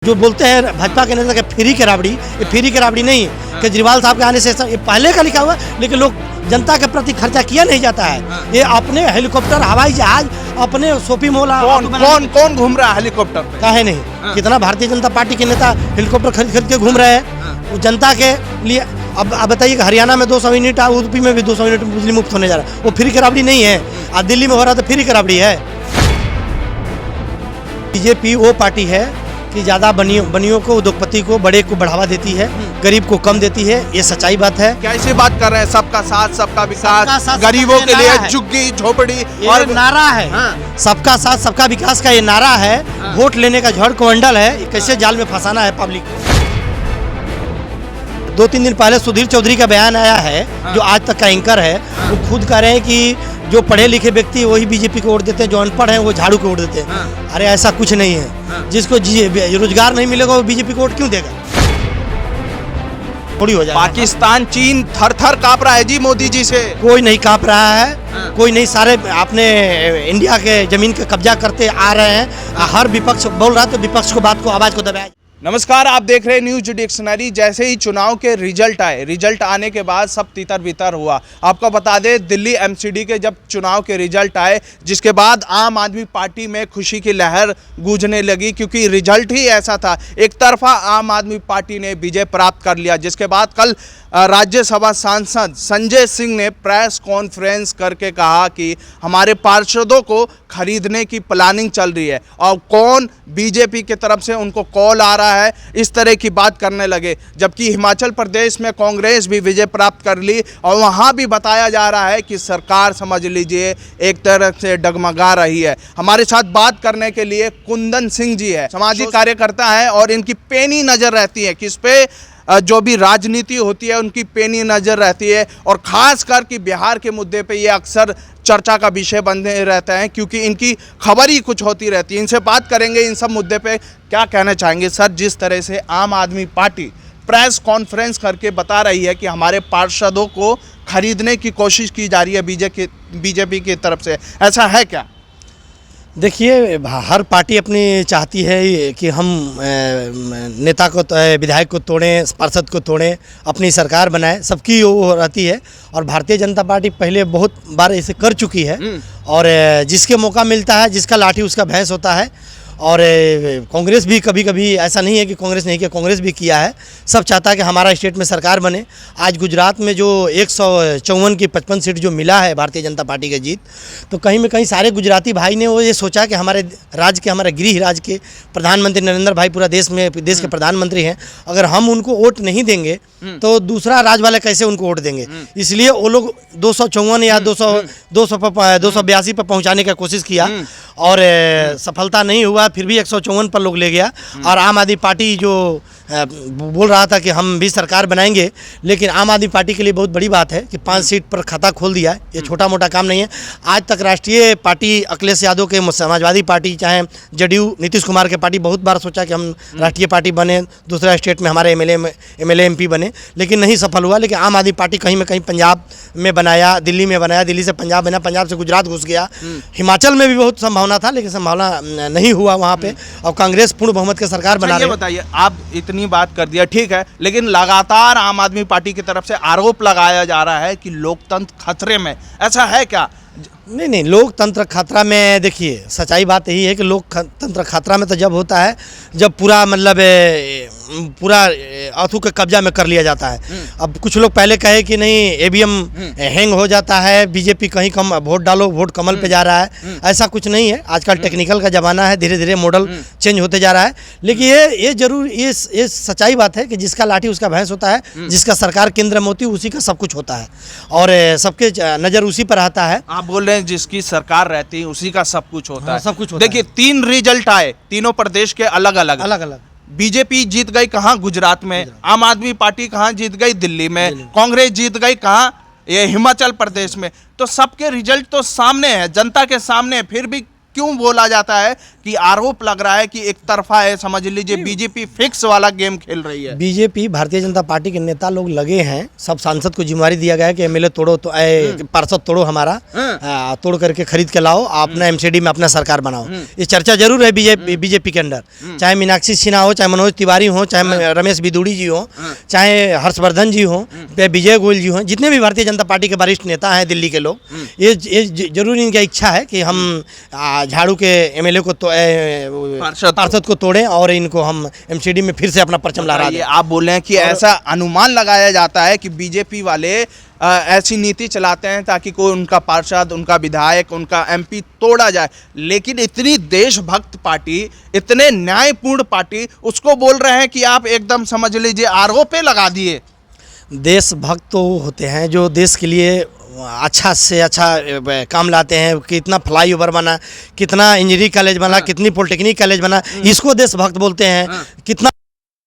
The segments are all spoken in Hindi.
जो बोलते हैं भाजपा के नेता के फ्री की राबड़ी, ये फ्री की राबड़ी नहीं है। केजरीवाल साहब के आने से ये पहले का लिखा हुआ, लेकिन लोग जनता के प्रति खर्चा किया नहीं जाता है। ये अपने हेलीकॉप्टर, हवाई जहाज, अपने शॉपिंग मॉल, कौन घूम रहा है हेलीकॉप्टर पे? काहे नहीं? कितना भारतीय जनता पार्टी के नेता हेलीकॉप्टर खरीद के घूम रहे हैं वो जनता के लिए। अब बताइए कि हरियाणा में 200 यूनिट, यूपी में भी 200 यूनिट बिजली मुफ्त होने जा रहा है, वो फ्री की राबड़ी नहीं है। और दिल्ली में हो रहा तो फ्री की राबड़ी है। बीजेपी वो पार्टी है कि ज़्यादा बनियों को, उद्योगपति को, बड़े को बढ़ावा देती है, गरीब को कम देती है। ये सच्चाई बात है। कैसे बात कर रहे हैं? सबका साथ, सबका विकास, गरीबों के लिए झुग्गी झोपड़ी और नारा है। सबका साथ सबका विकास का ये नारा है। वोट लेने का झड़ मंडल है। कैसे जाल में फंसाना है पब्लिक को। 2-3 दिन पहले सुधीर चौधरी का बयान आया है, जो आज तक का एंकर है। वो खुद कह रहे हैं कि जो पढ़े लिखे व्यक्ति वही बीजेपी को वोट देते हैं, जो अनपढ़ हैं वो झाड़ू को वोट देते हैं। अरे ऐसा कुछ नहीं है। जिसको रोजगार नहीं मिलेगा वो बीजेपी को वोट क्यों देगा? थोड़ी हो जाएगा। पाकिस्तान, चीन थर थर कांप रहा है जी मोदी जी से। कोई नहीं कांप रहा है, कोई नहीं। सारे अपने इंडिया के जमीन के कब्जा करते आ रहे हैं। हर विपक्ष बोल रहा है तो विपक्ष को बात को, आवाज को दबाया। नमस्कार, आप देख रहे हैं न्यूज डिक्शनरी। जैसे ही चुनाव के रिजल्ट आए, रिजल्ट आने के बाद सब तितर बितर हुआ। आपको बता दें, दिल्ली एमसीडी के जब चुनाव के रिजल्ट आए, जिसके बाद आम आदमी पार्टी में खुशी की लहर गूंजने लगी, क्योंकि रिजल्ट ही ऐसा था। एक तरफा आम आदमी पार्टी ने विजय प्राप्त कर लिया, जिसके बाद कल राज्यसभा सांसद संजय सिंह ने प्रेस कॉन्फ्रेंस करके कहा कि हमारे पार्षदों को खरीदने की प्लानिंग चल रही है और कौन बीजेपी की तरफ से उनको कॉल आ रहा है, इस तरह की बात करने लगे। जबकि हिमाचल प्रदेश में कांग्रेस भी विजय प्राप्त कर ली और वहां भी बताया जा रहा है कि सरकार, समझ लीजिए, एक तरह से डगमगा रही है। हमारे साथ बात करने के लिए कुंदन सिंह जी है, सामाजिक कार्यकर्ता है, और इनकी पेनी नज़र रहती है कि इस पे जो भी राजनीति होती है उनकी पेनी नज़र रहती है, और ख़ास कर कि बिहार के मुद्दे पे ये अक्सर चर्चा का विषय बने रहता है, क्योंकि इनकी खबर ही कुछ होती रहती है। इनसे बात करेंगे इन सब मुद्दे पे। क्या कहना चाहेंगे सर, जिस तरह से आम आदमी पार्टी प्रेस कॉन्फ्रेंस करके बता रही है कि हमारे पार्षदों को खरीदने की कोशिश की जा रही है बीजेपी की तरफ से, ऐसा है क्या? देखिए, हर पार्टी अपनी चाहती है कि हम नेता को, विधायक को तोड़ें, पार्षद को तोड़ें, अपनी सरकार बनाएं। सबकी वो रहती है। और भारतीय जनता पार्टी पहले बहुत बार ऐसे कर चुकी है। और जिसके मौका मिलता है, जिसका लाठी उसका भैंस होता है। और कांग्रेस भी कभी कभी, ऐसा नहीं है कि कांग्रेस नहीं किया, कांग्रेस भी किया है। सब चाहता है कि हमारा स्टेट में सरकार बने। आज गुजरात में जो 154 की 55 सीट जो मिला है भारतीय जनता पार्टी के जीत, तो कहीं में कहीं सारे गुजराती भाई ने वो ये सोचा कि हमारे राज्य के, हमारे गृह राज्य के प्रधानमंत्री नरेंद्र भाई पूरा देश के प्रधानमंत्री हैं, अगर हम उनको वोट नहीं देंगे तो दूसरा राज्य वाले कैसे उनको वोट देंगे। इसलिए वो लोग 254 या 282 पर पहुँचाने का कोशिश किया और सफलता नहीं हुआ। फिर भी 154 पर लोग ले गया। और आम आदमी पार्टी जो बोल रहा था कि हम भी सरकार बनाएंगे, लेकिन आम आदमी पार्टी के लिए बहुत बड़ी बात है कि 5 सीट पर खाता खोल दिया है। ये छोटा मोटा काम नहीं है। आज तक राष्ट्रीय पार्टी अखिलेश यादव के समाजवादी पार्टी, चाहे जदयू नीतीश कुमार के पार्टी, बहुत बार सोचा कि हम राष्ट्रीय पार्टी बने, दूसरा स्टेट में हमारे एमएलए एमपी बने, लेकिन नहीं सफल हुआ। लेकिन आम आदमी पार्टी कहीं में कहीं पंजाब में बनाया, दिल्ली में बनाया, दिल्ली से पंजाब बना, पंजाब से गुजरात घुस गया। हिमाचल में भी बहुत संभावना था, लेकिन संभावना नहीं हुआ वहाँ पे। और कांग्रेस पूर्ण बहुमत की सरकार बना रही है। बताइए, आप इतनी बात कर दिया, ठीक है, लेकिन लगातार आम आदमी पार्टी की तरफ से आरोप लगाया जा रहा है कि लोकतंत्र खतरे में, ऐसा है क्या? नहीं, लोकतंत्र खतरा में, देखिए सच्चाई बात यही है कि लोकतंत्र खतरा में तो जब होता है जब पूरा, मतलब पूरा अथू के कब्जा में कर लिया जाता है। अब कुछ लोग पहले कहे कि नहीं, ईवीएम हैंग हो जाता है, बीजेपी कहीं कम वोट डालो, वोट कमल पे जा रहा है। ऐसा कुछ नहीं है। आजकल टेक्निकल का ज़माना है, धीरे धीरे मॉडल चेंज होते जा रहा है। लेकिन ये जरूर, ये सच्चाई बात है कि जिसका लाठी उसका भैंस होता है, जिसका सरकार केंद्र में होती है उसी का सब कुछ होता है, और सबके नज़र उसी पर आता है। आप बोल रहे हैं जिसकी सरकार रहती है उसी का सब कुछ होता है। सब कुछ होता है। देखिए, 3 रिजल्ट आए, तीनों प्रदेश के अलग अलग। बीजेपी जीत गई कहाँ? गुजरात में। आम आदमी पार्टी कहाँ जीत गई? दिल्ली में। कांग्रेस जीत गई कहाँ? ये हिमाचल प्रदेश में। तो सबके रिजल्ट तो सामने है, जनता के सामने। फिर भी क्यों बोला जाता है कि कि आरोप लग रहा है कि एक तरफा है, समझ लीजिए बीजेपी फिक्स वाला गेम खेल रही है। बीजेपी भारतीय जनता पार्टी के नेता लोग लगे हैं, सब सांसद को जिम्मेवारी दिया गया है कि एमएलए तोड़ो तो पार्षद तोड़ो हमारा, तोड़ करके खरीद के लाओ, अपना एमसीडी में अपना सरकार बनाओ। ये चर्चा जरूर है बीजेपी के अंदर, चाहे मीनाक्षी सिन्हा हो, चाहे मनोज तिवारी हो, चाहे रमेश बिदुड़ी जी हो, चाहे हर्षवर्धन जी हो, विजय गोयल जी हो, जितने भी भारतीय जनता पार्टी के वरिष्ठ नेता हैं दिल्ली के लोग, ये जरूर इनका इच्छा है कि हम झाड़ू के एमएलए को पार्षद को तोड़ें और इनको हम एमसीडी में फिर से अपना परचम लहरा दें। आप बोल रहे हैं कि ऐसा अनुमान लगाया जाता है कि बीजेपी वाले ऐसी नीति चलाते हैं ताकि कोई उनका पार्षद, उनका विधायक, उनका एमपी तोड़ा जाए, लेकिन इतनी देशभक्त पार्टी, इतने न्यायपूर्ण पार्टी, उसको बोल रहे हैं कि आप एकदम समझ लीजिए आरोपे लगा दिए। देशभक्त तो होते हैं जो देश के लिए अच्छा से अच्छा काम लाते हैं, कितना फ्लाईओवर बना, कितना इंजीनियरिंग कॉलेज बना, कितनी पॉलिटेक्निक कॉलेज बना, इसको देशभक्त बोलते हैं। कितना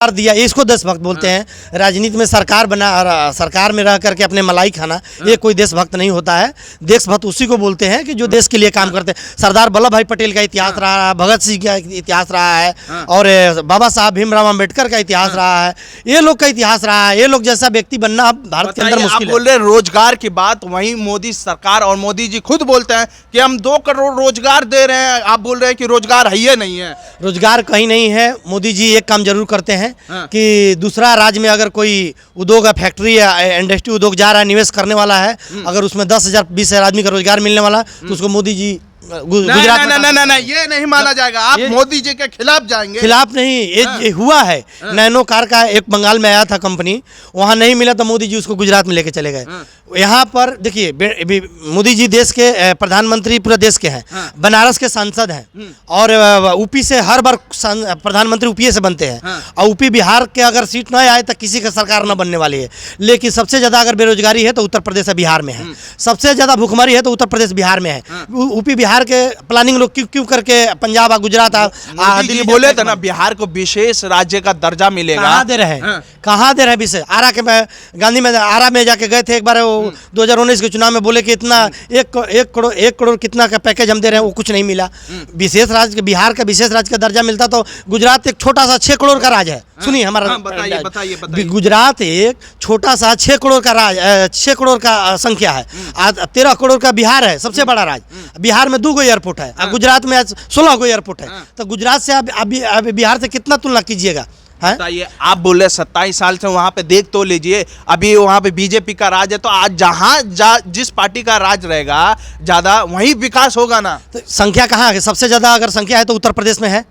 दिया, इसको देशभक्त बोलते हैं। राजनीति में सरकार बना और सरकार में रह करके अपने मलाई खाना, ये कोई देशभक्त नहीं होता है। देशभक्त उसी को बोलते हैं कि जो देश के लिए काम करते हैं। सरदार वल्लभ भाई पटेल का इतिहास रहा है, भगत सिंह का इतिहास रहा है, और बाबा साहब भीमराव अम्बेडकर का इतिहास रहा है, ये लोग का इतिहास रहा है। ये लोग जैसा व्यक्ति बनना अब भारत के अंदर मुश्किल है। बोल रहे हैं रोजगार की बात, वहीं मोदी सरकार और मोदी जी खुद बोलते हैं कि हम 2 करोड़ रोजगार दे रहे हैं, आप बोल रहे हैं कि रोजगार है ही नहीं है। रोजगार कहीं नहीं है। मोदी जी एक काम जरूर करते हैं कि दूसरा राज्य में अगर कोई उद्योग, फैक्ट्री या इंडस्ट्री उद्योग जा रहा है, निवेश करने वाला है, अगर उसमें 10,000 20,000 आदमी का रोजगार मिलने वाला, तो उसको मोदी जी गुजरात में नहीं, ये नहीं माना जाएगा। आप मोदी जी के खिलाफ जाएंगे? खिलाफ नहीं, ये हुआ है। नैनो कार का एक बंगाल में आया था कंपनी, वहाँ नहीं मिला तो मोदी जी उसको गुजरात में लेके चले गए। यहाँ पर देखिए, मोदी जी देश के प्रधानमंत्री पूरे देश के हैं, बनारस के सांसद हैं, और यूपी से हर बार प्रधानमंत्री यूपी से बनते हैं, और यूपी बिहार के अगर सीट न आए तो किसी का सरकार न बनने वाली है। लेकिन सबसे ज़्यादा अगर बेरोजगारी है तो उत्तर प्रदेश और बिहार में है, सबसे ज़्यादा भूखमरी है तो उत्तर प्रदेश बिहार में है। यूपी बिहार के प्लानिंग लोग क्यों करके पंजाब आ, गुजरात दिल्ली बोले थे ना बिहार को विशेष राज्य का दर्जा मिलेगा। कहाँ दे रहे हैं, कहाँ दे रहे हैं विशेष? आरा के गांधी में आरा में जाके गए थे एक बार, वो 2019 के चुनाव में बोले कि इतना 1 करोड़ कितना का पैकेज हम दे रहे हैं, वो कुछ नहीं मिला। विशेष राज्य, बिहार का विशेष राज्य का दर्जा मिलता तो गुजरात एक छोटा सा 6 करोड़ का राज्य है। सुनिए हमारा, बताइए। गुजरात एक छोटा सा 6 करोड़ का राज्य, 6 करोड़ का संख्या है। 13 करोड़ का बिहार है, सबसे बड़ा राज्य। बिहार में 2 एयरपोर्ट है, गुजरात में 16 एयरपोर्ट है। तो गुजरात से अब बिहार से कितना तुलना कीजिएगा? बताइए, आप बोल रहे 27 साल से वहां पे देख तो लीजिए, अभी वहां पे बीजेपी का राज है, तो आज जिस पार्टी का राज रहेगा ज्यादा, वहीं विकास होगा ना। तो संख्या कहाँ है? सबसे ज्यादा अगर संख्या है तो उत्तर प्रदेश में है।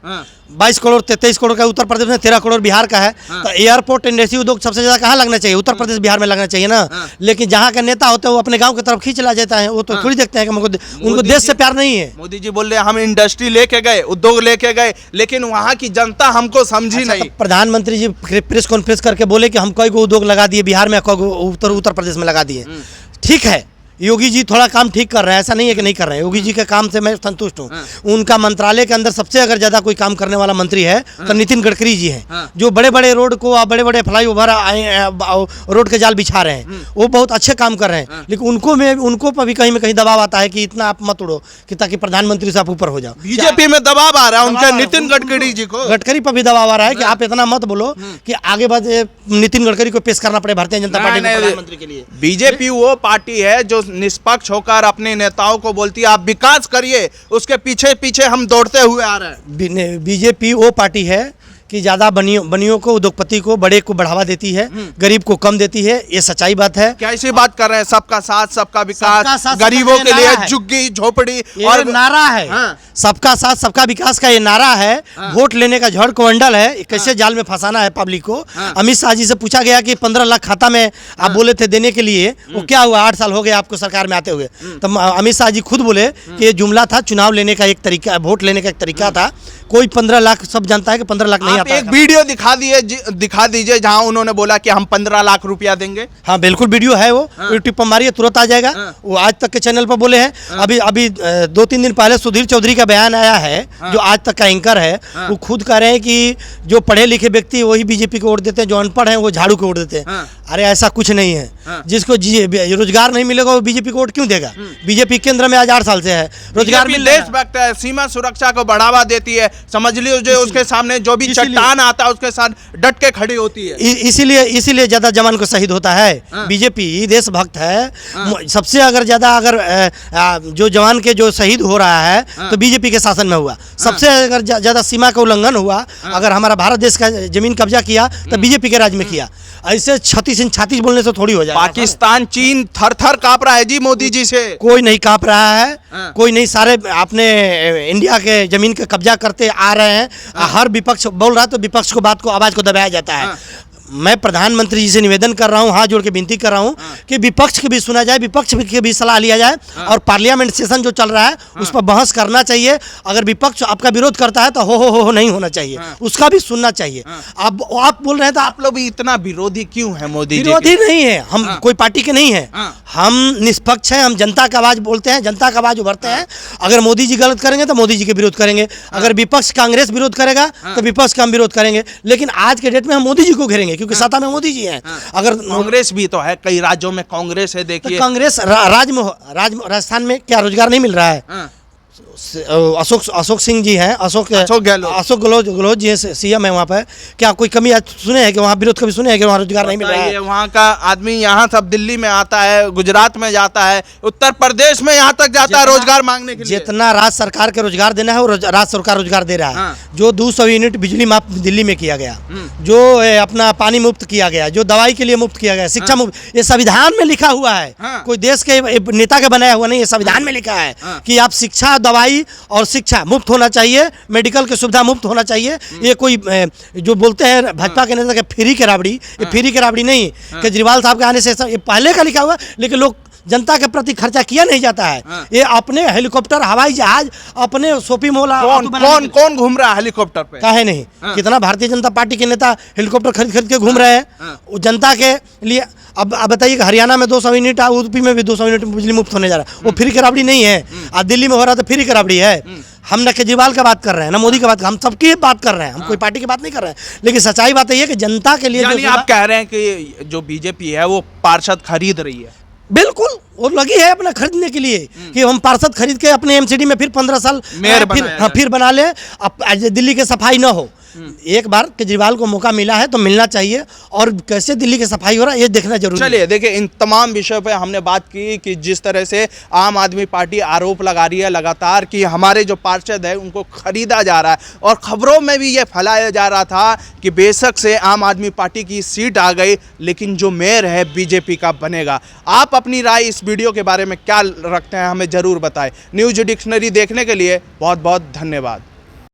22 करोड़ 23 करोड़ का उत्तर प्रदेश में, 13 करोड़ बिहार का है। तो एयरपोर्ट, इंडस्ट्री, उद्योग सबसे ज्यादा कहाँ लगना चाहिए? उत्तर प्रदेश बिहार में लगना चाहिए ना। लेकिन जहाँ का नेता होता है वो अपने गांव की तरफ खींच ला जाता है, वो तो थोड़ी देखते हैं कि उनको देश से प्यार नहीं है। मोदी जी बोल रहे हैं हम इंडस्ट्री लेके गए, उद्योग लेके गए, लेकिन वहाँ की जनता हमको समझी नहीं। प्रधानमंत्री जी प्रेस कॉन्फ्रेंस करके बोले कि हम कई गो उद्योग लगा दिए बिहार में, उत्तर प्रदेश में लगा दिए। ठीक है, योगी जी थोड़ा काम ठीक कर रहे हैं, ऐसा नहीं है कि नहीं कर रहे हैं। योगी जी के काम से मैं संतुष्ट हूँ। उनका मंत्रालय के अंदर सबसे अगर ज्यादा कोई काम करने वाला मंत्री है तो नितिन गडकरी जी हैं, जो बड़े बड़े रोड को, बड़े बड़े फ्लाईओवर रोड के जाल बिछा रहे हैं, वो बहुत अच्छे काम कर रहे हैं। लेकिन उनको पर भी कहीं में कहीं दबाव आता है कि इतना आप मत उड़ो, कि ताकि प्रधानमंत्री से आप ऊपर हो जाओ। बीजेपी में दबाव आ रहा है उनके नितिन गडकरी जी को, गडकरी पर भी दबाव आ रहा है कि आप इतना मत बोलो कि आगे बाद नितिन गडकरी को पेश करना पड़े भारतीय जनता पार्टी में प्रधानमंत्री के लिए। बीजेपी वो पार्टी है जो निष्पक्ष होकर अपने नेताओं को बोलती है आप विकास करिए, उसके पीछे पीछे हम दौड़ते हुए आ रहे हैं। बीजेपी वो पार्टी है कि ज़्यादा बनियों को, उद्योगपति को, बड़े को बढ़ावा देती है, गरीब को कम देती है। ये सच्चाई बात है। कैसी बात कर रहे हैं? सबका साथ सबका विकास, गरीबों के लिए झुग्गी झोपड़ी और नारा है। सबका साथ सबका विकास का ये नारा है। वोट लेने का झड़ कोवंडल है, कैसे जाल में फंसाना है पब्लिक को। अमित शाह जी से पूछा गया कि 15 लाख खाता में आप बोले थे देने के लिए, वो क्या हुआ? 8 साल हो गए आपको सरकार में आते हुए। तो अमित शाह जी खुद बोले कि ये जुमला था, चुनाव लेने का एक तरीका, वोट लेने का एक तरीका था। कोई 15 लाख, सब जानता है कि 15 लाख नहीं आता। एक वीडियो दिखा दीजिए जहां उन्होंने बोला कि हम 15 लाख रुपया देंगे। हाँ बिल्कुल, वीडियो है, वो यूट्यूब पर मारिए तुरंत आ जाएगा। वो आज तक के चैनल पर बोले हैं। अभी 2-3 दिन पहले सुधीर चौधरी का बयान आया है, जो आज तक का एंकर है। वो खुद कह रहे हैं कि जो पढ़े लिखे व्यक्ति वही बीजेपी को वोट देते हैं, जो अनपढ़ हैं वो झाड़ू को वोट देते हैं। अरे ऐसा कुछ नहीं है। हाँ। जिसको रोजगार नहीं मिलेगा वो बीजेपी को वोट क्यों देगा? बीजेपी केंद्र में आज 8 साल से है, रोजगार बीजेपी मिल रहा है। देशभक्त है, सीमा सुरक्षा को बढ़ावा देती है, समझ लीजिए जो उसके सामने जो भी इसीलिए- चट्टान आता है उसके साथ डट के खड़ी होती है। इसीलिए ज्यादा जवान को शहीद होता है। हाँ। बीजेपी देशभक्त है। सबसे अगर ज्यादा जो जवान के जो शहीद हो रहा है तो बीजेपी के शासन में हुआ। सबसे अगर ज्यादा सीमा का उल्लंघन हुआ, अगर हमारा भारत देश का जमीन कब्जा किया तो बीजेपी के राज में किया। ऐसे 36 बोलने से थोड़ी हो जाएगा। पाकिस्तान चीन थर थर कांप रहा है जी मोदी जी से। कोई नहीं कांप रहा है, हाँ। कोई नहीं। सारे अपने इंडिया के जमीन का कब्जा करते आ रहे हैं। हर विपक्ष बोल रहा है तो विपक्ष को बात को आवाज को दबाया जाता है। मैं प्रधानमंत्री जी से निवेदन कर रहा हूं, हाथ जोड़ के विनती कर रहा हूं कि विपक्ष की भी सुना जाए, विपक्ष की भी सलाह लिया जाए और पार्लियामेंट सेशन जो चल रहा है उस पर बहस करना चाहिए। अगर विपक्ष आपका विरोध करता है तो हो नहीं होना चाहिए, उसका भी सुनना चाहिए। आप बोल रहे हैं तो आप लोग भी इतना विरोधी क्यों है मोदी जी विरोधी के? नहीं है हम, कोई पार्टी के नहीं है। हम निष्पक्ष हैं, हम जनता का आवाज बोलते हैं, जनता का आवाज उभरते हैं। अगर मोदी जी गलत करेंगे तो मोदी जी के विरोध करेंगे, अगर विपक्ष कांग्रेस विरोध करेगा तो विपक्ष का हम विरोध करेंगे। लेकिन आज के डेट में हम मोदी जी को घेरेंगे क्योंकि सत्ता में मोदी जी हैं। अगर कांग्रेस भी तो है, कई राज्यों में कांग्रेस है, तो देखिए। कांग्रेस राजस्थान में क्या रोजगार नहीं मिल रहा है? अशोक सिंह जी हैं, अशोक गहलोत जी हैं, सीएम है वहाँ पे। क्या कोई कमी आज सुने हैं कि वहाँ विरोध कभी सुने हैं कि वहाँ रोजगार नहीं मिल रहा है? वहाँ का आदमी यहाँ सब दिल्ली में आता है, गुजरात में जाता है, उत्तर प्रदेश में यहाँ तक जाता है रोजगार मांगने के लिए। जितना राज्य सरकार के रोजगार देना है वो राज्य सरकार रोजगार दे रहा है। हाँ। जो 200 यूनिट बिजली माफ दिल्ली में किया गया, जो अपना पानी मुफ्त किया गया, जो दवाई के लिए मुफ्त किया गया, शिक्षा मुफ्त, ये संविधान में लिखा हुआ है। हाँ। कोई देश के नेता का बनाया हुआ नहीं, ये संविधान में लिखा है कि आप शिक्षा, दवाई और शिक्षा मुफ्त होना चाहिए, मेडिकल की सुविधा मुफ्त होना चाहिए। ये कोई जो बोलते हैं भाजपा के नेता के फ्री की राबड़ी, ये फ्री की राबड़ी नहीं। केजरीवाल साहब के आने से ये पहले का लिखा हुआ, लेकिन लोग जनता के प्रति खर्चा किया नहीं जाता है। ये अपने हेलीकॉप्टर, हवाई जहाज, अपने शॉपिंग मॉल कौन घूम रहा है हेलीकॉप्टर पे? काहे नहीं? कितना भारतीय जनता पार्टी के नेता हेलीकॉप्टर खरीद के घूम रहे हैं वो जनता के लिए। अब बताइए कि हरियाणा में 200 यूनिट, यूपी में भी 200 यूनिट बिजली मुफ्त होने जा रहा है। वो फ्री की राबड़ी नहीं है। आज दिल्ली में हो रहा तो फ्री की राबड़ी है। हम न केजरीवाल का बात कर रहे हैं, ना मोदी का बात, हम सबकी बात कर रहे हैं। हम कोई पार्टी की बात नहीं कर रहे हैं। लेकिन सच्चाई बात यह है कि जनता के लिए यानी आप कह रहे हैं कि जो बीजेपी है वो पार्षद खरीद रही है? बिल्कुल, वो लगी है अपना खरीदने के लिए कि हम पार्षद खरीद के अपने एमसीडी में फिर 15 साल फिर बना ले। अब दिल्ली की सफाई ना हो। एक बार केजरीवाल को मौका मिला है तो मिलना चाहिए, और कैसे दिल्ली की सफाई हो रहा है ये देखना जरूरी है। चलिए देखिए, इन तमाम विषयों पे हमने बात की कि जिस तरह से आम आदमी पार्टी आरोप लगा रही है लगातार कि हमारे जो पार्षद है उनको खरीदा जा रहा है, और खबरों में भी ये फैलाया जा रहा था कि बेशक से आम आदमी पार्टी की सीट आ गई लेकिन जो मेयर है बीजेपी का बनेगा। आप अपनी राय इस वीडियो के बारे में क्या रखते हैं हमें ज़रूर बताएं। न्यूज़ डिक्शनरी देखने के लिए बहुत बहुत धन्यवाद।